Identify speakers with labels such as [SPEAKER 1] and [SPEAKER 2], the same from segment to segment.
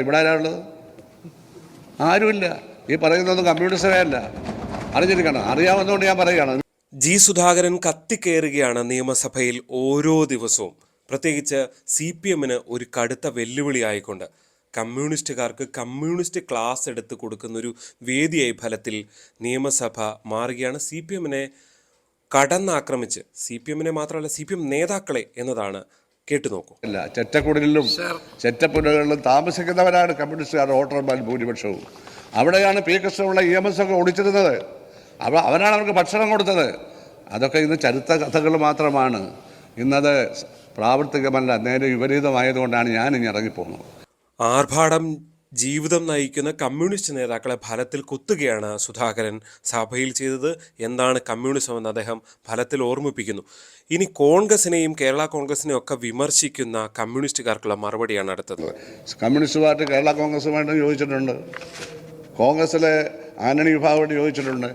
[SPEAKER 1] ഇവിടെ ആരാളുള്ളത്? ആരുമില്ല. ഈ പറയുന്നതൊന്നും കമ്മ്യൂണിസ്റ്റേ അല്ല. അറിഞ്ഞിരിക്കണം. അറിയാവുന്നതുകൊണ്ട് ഞാൻ പറയുകയാണ്.
[SPEAKER 2] ജി സുധാകരൻ കത്തിക്കയറുകയാണ് നിയമസഭയിൽ ഓരോ ദിവസവും. പ്രത്യേകിച്ച് CPM-ന് ഒരു കടുത്ത വെല്ലുവിളിയായിക്കൊണ്ട് കമ്മ്യൂണിസ്റ്റുകാർക്ക് കമ്മ്യൂണിസ്റ്റ് ക്ലാസ് എടുത്ത് കൊടുക്കുന്നൊരു വേദിയായി ഫലത്തിൽ നിയമസഭ മാറുകയാണ്. CPM-നെ കടന്നാക്രമിച്ച് CPM-നെ മാത്രമല്ല CPM നേതാക്കളെ എന്നതാണ്. കേട്ടുനോക്കൂ.
[SPEAKER 1] ചെറ്റക്കുടലിലും ചെറ്റപ്പുരകളിലും താമസിക്കുന്നവരാണ് കമ്മ്യൂണിസ്റ്റുകാർ വോട്ടർമാർ ഭൂരിപക്ഷവും. അവിടെയാണ് പി കൃഷ്ണപിള്ള EMS ഒക്കെ ഓടിച്ചിരുന്നത്. അവരാണ് അവർക്ക് ഭക്ഷണം കൊടുത്തത്. അതൊക്കെ ഇന്ന് ചരിത്ര കഥകൾ മാത്രമാണ്. ഇന്നത് പ്രാവർത്തികമല്ല, നേരെ വിപരീതമായതുകൊണ്ടാണ് ഞാനിനി ഇറങ്ങിപ്പോകുന്നത്.
[SPEAKER 2] ആർഭാടം ജീവിതം നയിക്കുന്ന കമ്മ്യൂണിസ്റ്റ് നേതാക്കളെ ഫലത്തിൽ കുത്തുകയാണ് സുധാകരൻ സഭയിൽ ചെയ്തത്. എന്താണ് കമ്മ്യൂണിസം എന്ന് അദ്ദേഹം ഫലത്തിൽ ഓർമ്മിപ്പിക്കുന്നു. ഇനി കോൺഗ്രസിനെയും കേരള കോൺഗ്രസിനെയും ഒക്കെ വിമർശിക്കുന്ന കമ്മ്യൂണിസ്റ്റുകാർക്കുള്ള മറുപടിയാണ് അടുത്തത്.
[SPEAKER 1] കമ്മ്യൂണിസ്റ്റ് പാർട്ടി കേരള കോൺഗ്രസുമായിട്ട് യോജിച്ചിട്ടുണ്ട്. കോൺഗ്രസിലെ ആന്റണി വിഭാഗമായിട്ട് യോജിച്ചിട്ടുണ്ട്.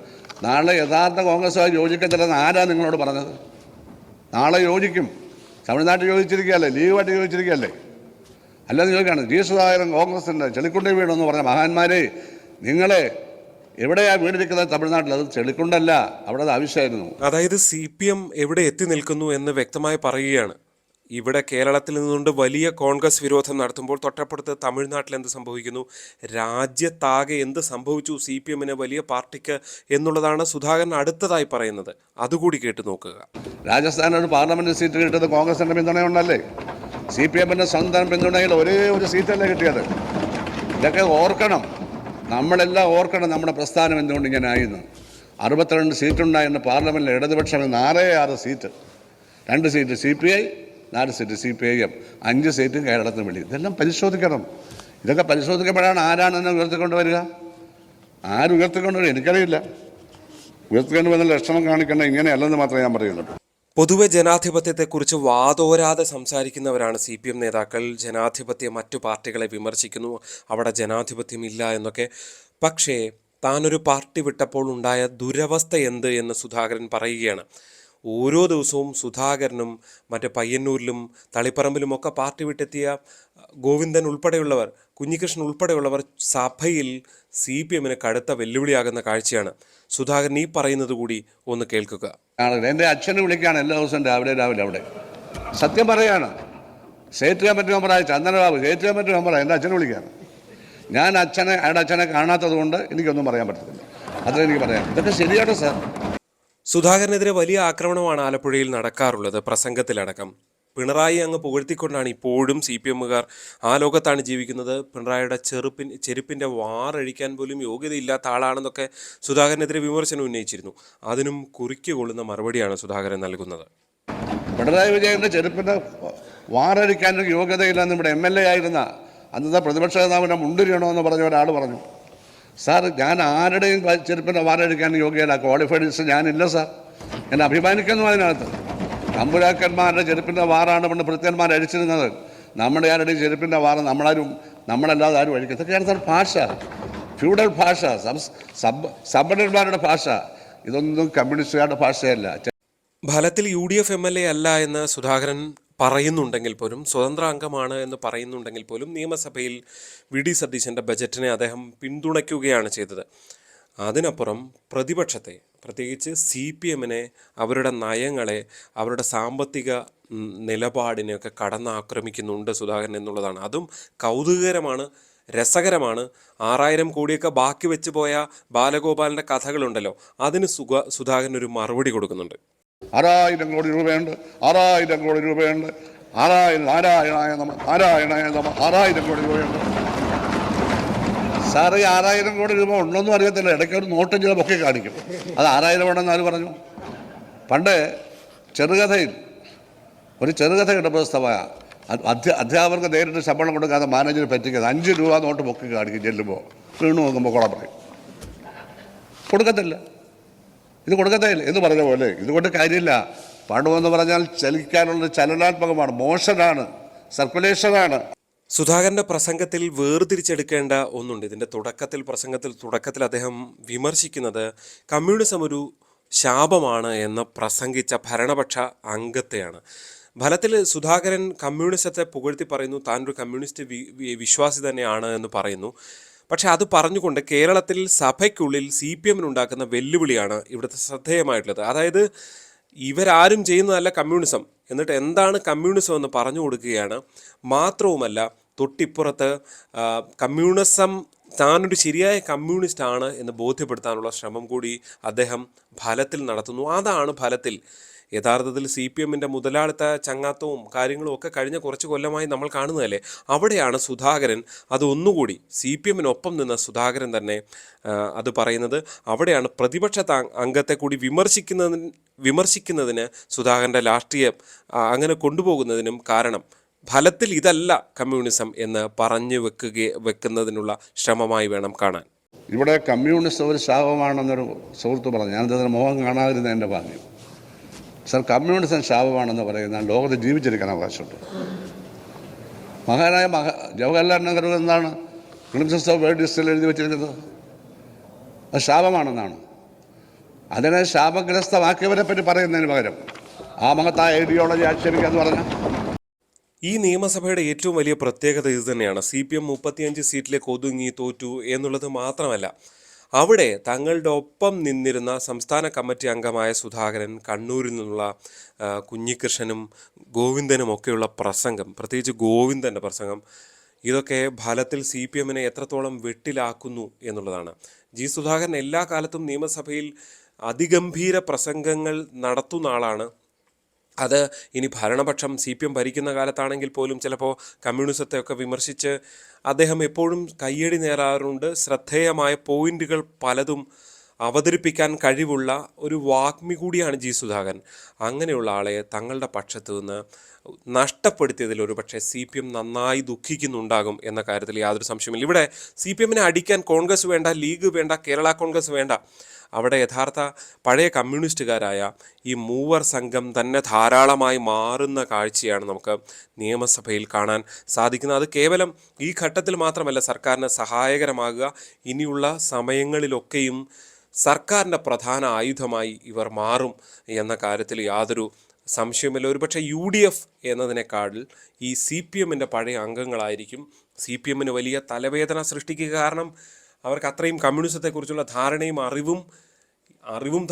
[SPEAKER 1] നാളെ യഥാർത്ഥ കോൺഗ്രസുമായി യോജിക്കത്തില്ലെന്ന് ആരാ നിങ്ങളോട് പറഞ്ഞത്? നാളെ യോജിക്കും. തമിഴ്നാട്ടിൽ യോജിച്ചിരിക്കുകയല്ലേ, ലീഗുമായിട്ട് യോജിച്ചിരിക്കുകയല്ലേ? അല്ലാതെ ചോദിക്കുകയാണ് ജി സുധാകരൻ കോൺഗ്രസിൻ്റെ ചെളിക്കുണ്ടി വീടെന്ന് പറഞ്ഞ മഹാന്മാരെ, നിങ്ങളെ എവിടെയാണ് വീടിരിക്കുന്നത്? തമിഴ്നാട്ടിൽ. അത് ചെളിക്കുണ്ടല്ല, അവിടെ ആവശ്യമായിരുന്നു.
[SPEAKER 2] അതായത് CPM എവിടെ എത്തി നിൽക്കുന്നു എന്ന് വ്യക്തമായി പറയുകയാണ്. ഇവിടെ കേരളത്തിൽ നിന്നുകൊണ്ട് വലിയ കോൺഗ്രസ് വിരോധം നടത്തുമ്പോൾ തൊട്ടപ്പുറത്ത് തമിഴ്നാട്ടിൽ എന്ത് സംഭവിക്കുന്നു? രാജ്യത്താകെ എന്ത് സംഭവിച്ചു CPM-ന് വലിയ പാർട്ടിക്ക് എന്നുള്ളതാണ് സുധാകരൻ അടുത്തതായി പറയുന്നത്. അതുകൂടി കേട്ടു നോക്കുക.
[SPEAKER 1] രാജസ്ഥാനിൽ ഒരു പാർലമെന്റ് സീറ്റ് കിട്ടിയത് കോൺഗ്രസിൻ്റെ പിന്തുണയുണ്ടല്ലേ? CPM-ന്റെ സ്വന്തം പിന്തുണയിൽ ഒരേ ഒരു സീറ്റല്ലേ കിട്ടിയത്? ഇതൊക്കെ ഓർക്കണം. നമ്മളെല്ലാം ഓർക്കണം നമ്മുടെ പ്രസ്ഥാനം എന്തുകൊണ്ട് ഇങ്ങനെ ആയിരുന്നു. 62 സീറ്റുണ്ടായിരുന്ന പാർലമെൻറ്റിൽ ഇടതുപക്ഷം 6 seat, 2 seat CPI, 4 seat CPIM, 5 seat കേരളത്തിന് വെളി. ഇതെല്ലാം പരിശോധിക്കണം. ഇതൊക്കെ പരിശോധിക്കപ്പെടാണ് ആരാണെന്ന് ഉയർത്തിക്കൊണ്ടുവരിക. ആരുയർത്തിക്കൊണ്ടുവരിക എനിക്കറിയില്ല. ഉയർത്തിക്കൊണ്ടുവന്ന ലക്ഷണം കാണിക്കേണ്ട ഇങ്ങനെയല്ലെന്ന് മാത്രമേ ഞാൻ പറയുന്നുള്ളൂ.
[SPEAKER 2] പൊതുവെ ജനാധിപത്യത്തെക്കുറിച്ച് വാതോരാതെ സംസാരിക്കുന്നവരാണ് CPM നേതാക്കൾ. ജനാധിപത്യം മറ്റു പാർട്ടികളെ വിമർശിക്കുന്നു, അവിടെ ജനാധിപത്യമില്ല എന്നൊക്കെ. പക്ഷേ താനൊരു പാർട്ടി വിട്ടപ്പോൾ ഉണ്ടായ ദുരവസ്ഥ എന്ത് എന്ന് സുധാകരൻ പറയുകയാണ്. ഓരോ ദിവസവും സുധാകരനും മറ്റ് പയ്യന്നൂരിലും തളിപ്പറമ്പിലുമൊക്കെ പാർട്ടി വിട്ടെത്തിയ ഗോവിന്ദൻ ഉൾപ്പെടെയുള്ളവർ, കുഞ്ഞികൃഷ്ണൻ ഉൾപ്പെടെയുള്ളവർ സഭയിൽ CPM-ന് കടുത്ത വെല്ലുവിളിയാകുന്ന കാഴ്ചയാണ്. സുധാകരൻ ഈ പറയുന്നത് കൂടി ഒന്ന് കേൾക്കുക.
[SPEAKER 1] എൻ്റെ അച്ഛനെ വിളിക്കുകയാണ് എല്ലാ ദിവസവും രാവിലെ അവിടെ. സത്യം പറയാണ്. സ്റ്റേറ്റ് കമ്മിറ്റി മെമ്പറായ ചന്ദനബാബു സ്റ്റേറ്റ് കമ്മിറ്റി മെമ്പറാണ്. എൻ്റെ അച്ഛനെ വിളിക്കുകയാണ്. ഞാൻ അയാളുടെ അച്ഛനെ കാണാത്തത് കൊണ്ട് എനിക്കൊന്നും പറയാൻ പറ്റത്തില്ല. അതെനിക്ക് പറയാം. ഇതൊക്കെ ശരിയാണ് സാർ.
[SPEAKER 2] സുധാകരനെതിരെ വലിയ ആക്രമണമാണ് ആലപ്പുഴയിൽ നടക്കാറുള്ളത്, പ്രസംഗത്തിലടക്കം. പിണറായി അങ്ങ് പുകഴ്ത്തിക്കൊണ്ടാണ് ഇപ്പോഴും CPM-കാർ ആ ലോകത്താണ് ജീവിക്കുന്നത്. പിണറായിയുടെ ചെരുപ്പിൻ്റെ വാറഴിക്കാൻ പോലും യോഗ്യതയില്ലാത്ത ആളാണെന്നൊക്കെ സുധാകരനെതിരെ വിമർശനം ഉന്നയിച്ചിരുന്നു. അതിനും കുറിക്ക് കൊള്ളുന്ന മറുപടിയാണ് സുധാകരൻ നൽകുന്നത്.
[SPEAKER 1] പിണറായി വിജയൻ്റെ ചെരുപ്പിൻ്റെ വാറഴിക്കാൻ യോഗ്യതയില്ലെന്ന് ഇവിടെ MLA ആയിരുന്ന അന്നത്തെ പ്രതിപക്ഷ നേതാവിനെ മുണ്ടിരിയണമെന്ന് പറഞ്ഞ ഒരാൾ പറഞ്ഞു. സാർ, ഞാൻ ആരുടെയും ചെരുപ്പിൻ്റെ വാറഴിക്കാൻ യോഗ്യത ക്വാളിഫൈഡ് ഞാനില്ല സാർ. എന്നെ അഭിമാനിക്കുന്നു അതിനകത്ത്. തമ്പുരാക്കന്മാരുടെ ചെരുപ്പിൻ്റെ വാറാണ് പണ്ട് ഭൃത്യന്മാർ അഴിച്ചിരുന്നത്. നമ്മുടെ ആരുടെയും ചെരുപ്പിൻ്റെ വാറ് നമ്മളല്ലാതെ ആരും അഴിക്കും. ഇതൊക്കെയാണ് സാർ ഭാഷ, ഫ്യൂഡൽ ഭാഷ, സമ്പന്നന്മാരുടെ ഭാഷ. ഇതൊന്നും കമ്മ്യൂണിസ്റ്റുകാരുടെ ഭാഷയല്ല.
[SPEAKER 2] ഫലത്തിൽ UDF MLA അല്ല എന്ന് സുധാകരൻ പറയുന്നുണ്ടെങ്കിൽ പോലും, സ്വതന്ത്ര അംഗമാണ് എന്ന് പറയുന്നുണ്ടെങ്കിൽ പോലും, നിയമസഭയിൽ VD സതീശൻ്റെ ബജറ്റിനെ അദ്ദേഹം പിന്തുണയ്ക്കുകയാണ് ചെയ്തത്. അതിനപ്പുറം പ്രതിപക്ഷത്തെ, പ്രത്യേകിച്ച് CPM-നെ, അവരുടെ നയങ്ങളെ, അവരുടെ സാമ്പത്തിക നിലപാടിനെയൊക്കെ കടന്നാക്രമിക്കുന്നുണ്ട് സുധാകരൻ എന്നുള്ളതാണ്. അതും കൗതുകകരമാണ്, രസകരമാണ്. 6000 കോടിയൊക്കെ ബാക്കി വെച്ച് പോയ ബാലഗോപാലിൻ്റെ കഥകളുണ്ടല്ലോ, അതിന് സുധാകരൻ ഒരു മറുപടി കൊടുക്കുന്നുണ്ട്.
[SPEAKER 1] 6000 കോടി രൂപയുണ്ട്, 6000 കോടി രൂപയുണ്ട്, 6000 കോടി രൂപയുണ്ട്. സാറ് ഈ 6000 കോടി രൂപ ഉള്ളൊന്നും അറിയത്തില്ല. ഇടയ്ക്ക് ഒരു നോട്ടും ചില പൊക്കി കാണിക്കും. അത് 6000 വേണമെന്ന് ആര് പറഞ്ഞു? പണ്ട് ചെറുകഥയിൽ ഒരു ചെറുകഥയുടെ പുസ്തകമായ അധ്യാപകർക്ക് നേരിട്ട് ശമ്പളം കൊടുക്കാതെ മാനേജർ പറ്റിക്കുന്നത് 5 രൂപ നോട്ട് പൊക്കി കാണിക്കും. ചെല്ലുമ്പോൾ വീണു നോക്കുമ്പോൾ കുളം പറയും. കൊടുക്കത്തില്ല. ഇത് കൊടുക്കത്തില്ല എന്ന് പറഞ്ഞ പോലെ ഇതുകൊണ്ട് കാര്യമില്ല. പണമെന്ന് പറഞ്ഞാൽ ചലിക്കാനുള്ള ചലനാത്മകമാണ്, മോഷനാണ്, സർക്കുലേഷനാണ്.
[SPEAKER 2] സുധാകരൻ്റെ പ്രസംഗത്തിൽ വേർതിരിച്ചെടുക്കേണ്ട ഒന്നുണ്ട്. ഇതിൻ്റെ തുടക്കത്തിൽ അദ്ദേഹം വിമർശിക്കുന്നത് കമ്മ്യൂണിസം ഒരു ശാപമാണ് എന്ന് പ്രസംഗിച്ച ഭരണപക്ഷ അംഗത്തെയാണ്. ഫലത്തിൽ സുധാകരൻ കമ്മ്യൂണിസത്തെ പുകഴ്ത്തി പറയുന്നു, താനൊരു കമ്മ്യൂണിസ്റ്റ് വിശ്വാസി തന്നെയാണ് എന്ന് പറയുന്നു. പക്ഷെ അത് പറഞ്ഞുകൊണ്ട് കേരളത്തിൽ സഭയ്ക്കുള്ളിൽ CPM ഉണ്ടാക്കുന്ന വെല്ലുവിളിയാണ് ഇവിടുത്തെ ശ്രദ്ധേയമായിട്ടുള്ളത്. അതായത് ഇവരാരും ചെയ്യുന്നതല്ല കമ്മ്യൂണിസം, എന്നിട്ട് എന്താണ് കമ്മ്യൂണിസം എന്ന് പറഞ്ഞു കൊടുക്കുകയാണ്. മാത്രവുമല്ല തൊട്ടിപ്പുറത്ത് കമ്മ്യൂണിസം താനൊരു ശരിയായ കമ്മ്യൂണിസ്റ്റ് ആണ് എന്ന് ബോധ്യപ്പെടുത്താനുള്ള ശ്രമം കൂടി അദ്ദേഹം ഫലത്തിൽ നടത്തുന്നു. അതാണ് ഫലത്തിൽ യഥാർത്ഥത്തിൽ CPM മുതലാളിത്ത ചങ്ങാത്തവും കാര്യങ്ങളും ഒക്കെ കഴിഞ്ഞ കുറച്ച് കൊല്ലമായി നമ്മൾ കാണുന്നതല്ലേ. അവിടെയാണ് സുധാകരൻ അതൊന്നുകൂടി CPM നിന്ന സുധാകരൻ തന്നെ അത് പറയുന്നത്. അവിടെയാണ് പ്രതിപക്ഷ അംഗത്തെ കൂടി വിമർശിക്കുന്നതിന് സുധാകരൻ്റെ രാഷ്ട്രീയം അങ്ങനെ കൊണ്ടുപോകുന്നതിനും കാരണം ഫലത്തിൽ ഇതല്ല കമ്മ്യൂണിസം എന്ന് പറഞ്ഞു വെക്കുന്നതിനുള്ള ശ്രമമായി വേണം കാണാൻ.
[SPEAKER 1] ഇവിടെ കമ്മ്യൂണിസം ഒരു ശാപമാണെന്നൊരു സുഹൃത്ത് പറഞ്ഞു. ഞാനതിന് മുഖം കാണാതിരുന്ന എൻ്റെ ഭാഗ്യം. സർ, കമ്മ്യൂണിസം ശാപമാണെന്ന് പറയുന്ന ലോകത്ത് ജീവിച്ചിരിക്കാൻ അവകാശമുണ്ട്. മഹാനായ ജവഹർലാൽ നെഹ്റു എന്താണ് പ്രിൻസസ് ഓഫ് വേൾഡ് ഹിസ്റ്ററിയിൽ എഴുതി വെച്ചിരിക്കുന്നത്? അത് ശാപമാണെന്നാണ്. അതിനെ ശാപഗ്രസ്തമാക്കിയവരെ പറ്റി പറയുന്നതിന് പകരം ആ മഹത്തായ ഐഡിയോളജി ആക്ഷേപിക്കാന്ന് പറഞ്ഞാൽ
[SPEAKER 2] ഈ നിയമസഭയുടെ ഏറ്റവും വലിയ പ്രത്യേകത ഇത് തന്നെയാണ്. CPM 35 സീറ്റിലേക്ക് ഒതുങ്ങി തോറ്റു എന്നുള്ളത് മാത്രമല്ല, അവിടെ തങ്ങളുടെ ഒപ്പം നിന്നിരുന്ന സംസ്ഥാന കമ്മിറ്റി അംഗമായ സുധാകരൻ, കണ്ണൂരിൽ നിന്നുള്ള കുഞ്ഞികൃഷ്ണനും ഗോവിന്ദനും ഒക്കെയുള്ള പ്രസംഗം, പ്രത്യേകിച്ച് ഗോവിന്ദൻ്റെ പ്രസംഗം, ഇതൊക്കെ ഫലത്തിൽ CPM എത്രത്തോളം വെട്ടിലാക്കുന്നു എന്നുള്ളതാണ്. സുധാകരൻ എല്ലാ കാലത്തും നിയമസഭയിൽ അതിഗംഭീര പ്രസംഗങ്ങൾ നടത്തുന്ന ആളാണ്. അത് ഇനി ഭരണപക്ഷം CPM ഭരിക്കുന്ന കാലത്താണെങ്കിൽ പോലും ചിലപ്പോൾ കമ്മ്യൂണിസത്തെയൊക്കെ വിമർശിച്ച് അദ്ദേഹം എപ്പോഴും കയ്യടി നേടാറുണ്ട്. ശ്രദ്ധേയമായ പോയിന്റുകൾ പലതും അവതരിപ്പിക്കാൻ കഴിവുള്ള ഒരു വാഗ്മി കൂടിയാണ് സുധാകരൻ. അങ്ങനെയുള്ള ആളെ തങ്ങളുടെ പക്ഷത്തു നിന്ന് നഷ്ടപ്പെടുത്തിയതിൽ ഒരു പക്ഷേ CPM നന്നായി ദുഃഖിക്കുന്നുണ്ടാകും എന്ന കാര്യത്തിൽ യാതൊരു സംശയമില്ല. ഇവിടെ CPM അടിക്കാൻ കോൺഗ്രസ് വേണ്ട, ലീഗ് വേണ്ട, കേരള കോൺഗ്രസ് വേണ്ട. അവിടെ യഥാർത്ഥ പഴയ കമ്മ്യൂണിസ്റ്റുകാരായ ഈ മൂവർ സംഘം തന്നെ ധാരാളമായി മാറുന്ന കാഴ്ചയാണ് നമുക്ക് നിയമസഭയിൽ കാണാൻ സാധിക്കുന്നത്. അത് കേവലം ഈ ഘട്ടത്തിൽ മാത്രമല്ല സർക്കാരിന് സഹായകരമാകുക, ഇനിയുള്ള സമയങ്ങളിലൊക്കെയും സർക്കാരിൻ്റെ പ്രധാന ആയുധമായി ഇവർ മാറും എന്ന കാര്യത്തിൽ യാതൊരു സംശയമില്ല. ഒരുപക്ഷെ UDF എന്നതിനേക്കാൾ ഈ CPM പഴയ അംഗങ്ങളായിരിക്കും CPM വലിയ തലവേദന സൃഷ്ടിക്കുക. കാരണം അവർക്ക് അത്രയും കമ്മ്യൂണിസത്തെക്കുറിച്ചുള്ള ധാരണയും അറിവും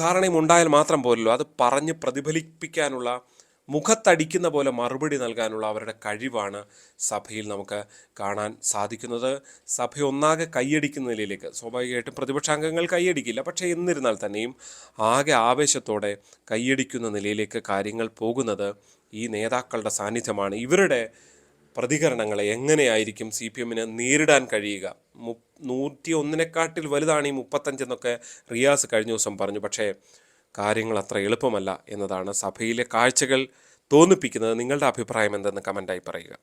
[SPEAKER 2] ധാരണയും ഉണ്ടായാൽ മാത്രം പോരല്ലോ, അത് പറഞ്ഞ് പ്രതിഫലിപ്പിക്കാനുള്ള, മുഖത്തടിക്കുന്ന പോലെ മറുപടി നൽകാനുള്ള അവരുടെ കഴിവാണ് സഭയിൽ നമുക്ക് കാണാൻ സാധിക്കുന്നത്. സഭ ഒന്നാകെ കൈയടിക്കുന്ന നിലയിലേക്ക്, സ്വാഭാവികമായിട്ടും പ്രതിപക്ഷാംഗങ്ങൾ കൈയടിക്കില്ല, പക്ഷേ എന്നിരുന്നാൽ തന്നെയും ആകെ ആവേശത്തോടെ കൈയടിക്കുന്ന നിലയിലേക്ക് കാര്യങ്ങൾ പോകുന്നത് ഈ നേതാക്കളുടെ സാന്നിധ്യമാണ്. ഇവരുടെ പ്രതികരണങ്ങളെ എങ്ങനെയായിരിക്കും CPM നേരിടാൻ കഴിയുക? 101 വലുതാണ് ഈ 35 എന്നൊക്കെ റിയാസ് കഴിഞ്ഞ ദിവസം പറഞ്ഞു. പക്ഷേ കാര്യങ്ങൾ അത്ര എളുപ്പമല്ല എന്നതാണ് സഭയിലെ കാഴ്ചകൾ തോന്നിപ്പിക്കുന്നത്. നിങ്ങളുടെ അഭിപ്രായം എന്തെന്ന് കമൻ്റായി പറയുക.